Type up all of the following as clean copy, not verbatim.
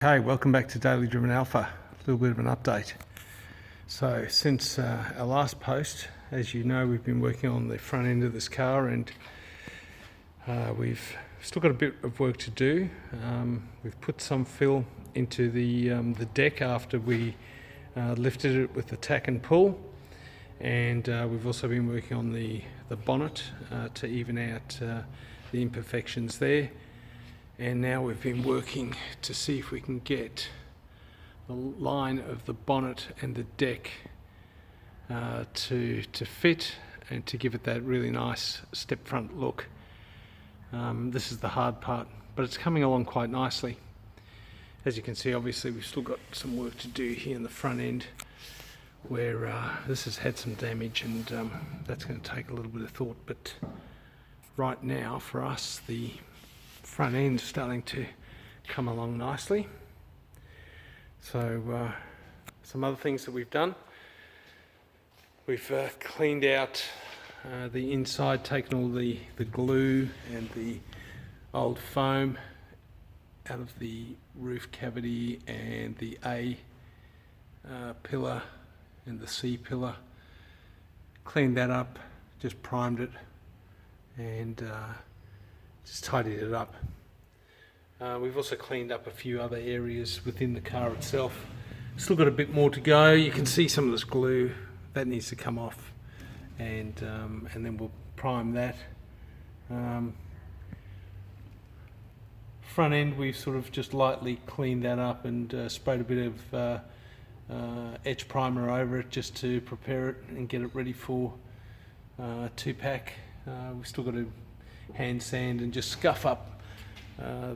Hey, welcome back to Daily Driven Alpha. A little bit of an update. So since our last post, as you know, we've been working on the front end of this car, and we've still got a bit of work to do. We've put some fill into the deck after we lifted it with the tack and pull, and we've also been working on the bonnet to even out the imperfections there. And now we've been working to see if we can get the line of the bonnet and the deck to fit and to give it that really nice step front look. This is the hard part, but it's coming along quite nicely. As you can see, obviously we've still got some work to do here in the front end where this has had some damage, and that's going to take a little bit of thought. But right now for us, the front end starting to come along nicely. So some other things that we've done, we've cleaned out the inside, taken all the glue and the old foam out of the roof cavity and the A pillar and the C pillar. Cleaned that up, just primed it, and just tidied it up. We've also cleaned up a few other areas within the car itself. Still got a bit more to go. You can see some of this glue that needs to come off, and then we'll prime that. Front end, we've sort of just lightly cleaned that up and sprayed a bit of etch primer over it just to prepare it and get it ready for 2-pack. We've still got to hand sand and just scuff up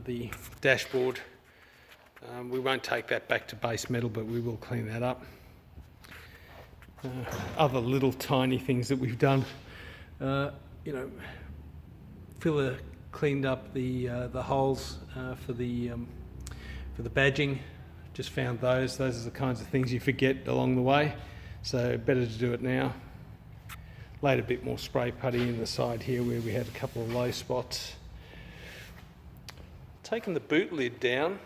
the dashboard. We won't take that back to base metal, but we will clean that up. Other little tiny things that we've done, Filler cleaned up the holes for the badging. Just found those are the kinds of things you forget along the way, so better to do it now. Laid a bit more spray putty in the side here where we had a couple of low spots. Taken the boot lid down.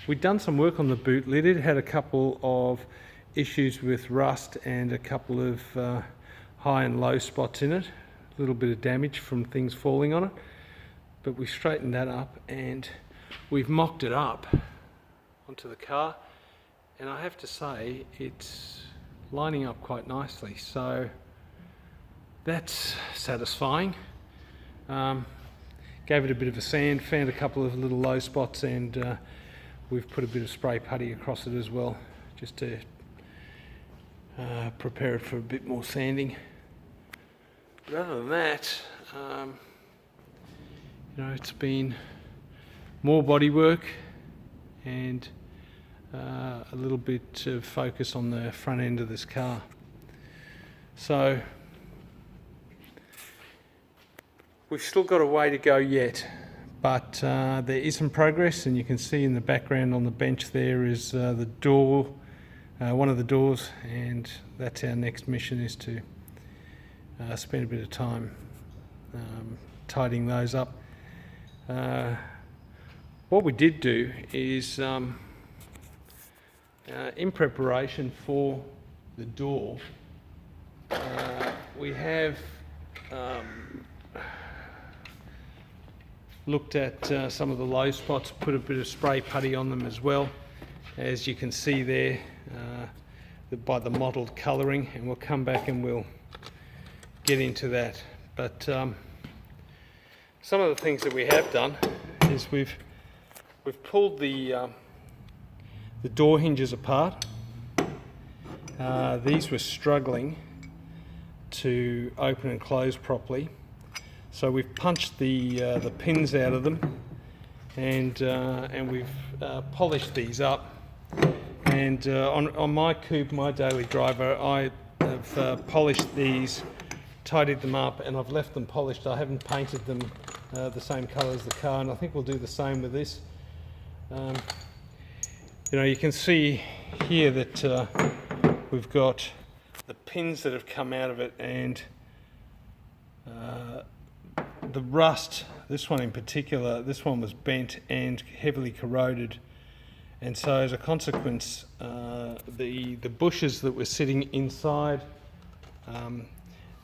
We'd done some work on the boot lid. It had a couple of issues with rust and a couple of high and low spots in it. A little bit of damage from things falling on it. But we straightened that up and we've mocked it up onto the car. And I have to say, it's lining up quite nicely, so that's satisfying. Gave it a bit of a sand, found a couple of little low spots, and we've put a bit of spray putty across it as well, just to prepare it for a bit more sanding. But other than that, it's been more bodywork and a little bit of focus on the front end of this car. So we've still got a way to go yet, but there is some progress, and you can see in the background on the bench there is the door, one of the doors, and that's our next mission, is to spend a bit of time tidying those up. What we did do is in preparation for the door, we have looked at some of the low spots, put a bit of spray putty on them as well, as you can see there by the mottled colouring, and we'll come back and we'll get into that. But some of the things that we have done is we've pulled the door hinges apart. These were struggling to open and close properly, so we've punched the pins out of them, and we've polished these up. And on my coupe, my daily driver, I have polished these, tidied them up, and I've left them polished. I haven't painted them the same colour as the car, and I think we'll do the same with this. You can see here that we've got the pins that have come out of it, and the rust this one in particular, this one was bent and heavily corroded, and so as a consequence the bushes that were sitting inside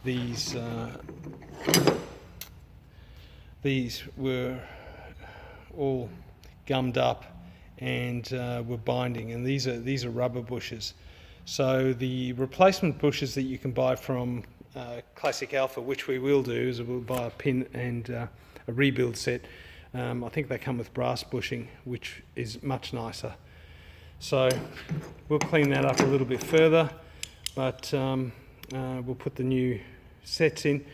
these were all gummed up and were binding, and these are rubber bushes. So the replacement bushes that you can buy from Classic Alfa, which we will do, is we'll buy a pin and a rebuild set. I think they come with brass bushing, which is much nicer. So we'll clean that up a little bit further, but we'll put the new sets in.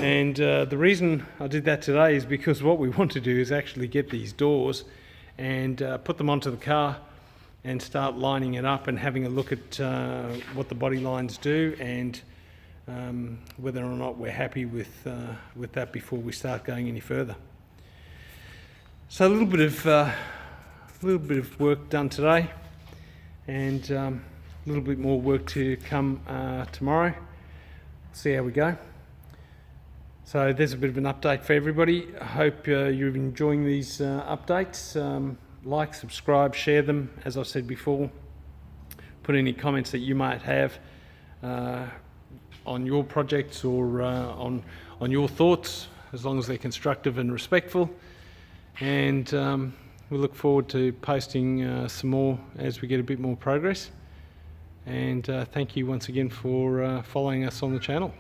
And the reason I did that today is because what we want to do is actually get these doors and put them onto the car and start lining it up and having a look at what the body lines do, and whether or not we're happy with that before we start going any further. So a little bit of work done today, and a little bit more work to come tomorrow. See how we go. So there's a bit of an update for everybody. I hope you're enjoying these updates. Like, subscribe, share them, as I've said before. Put any comments that you might have on your projects or on your thoughts, as long as they're constructive and respectful. And we look forward to posting some more as we get a bit more progress. And thank you once again for following us on the channel.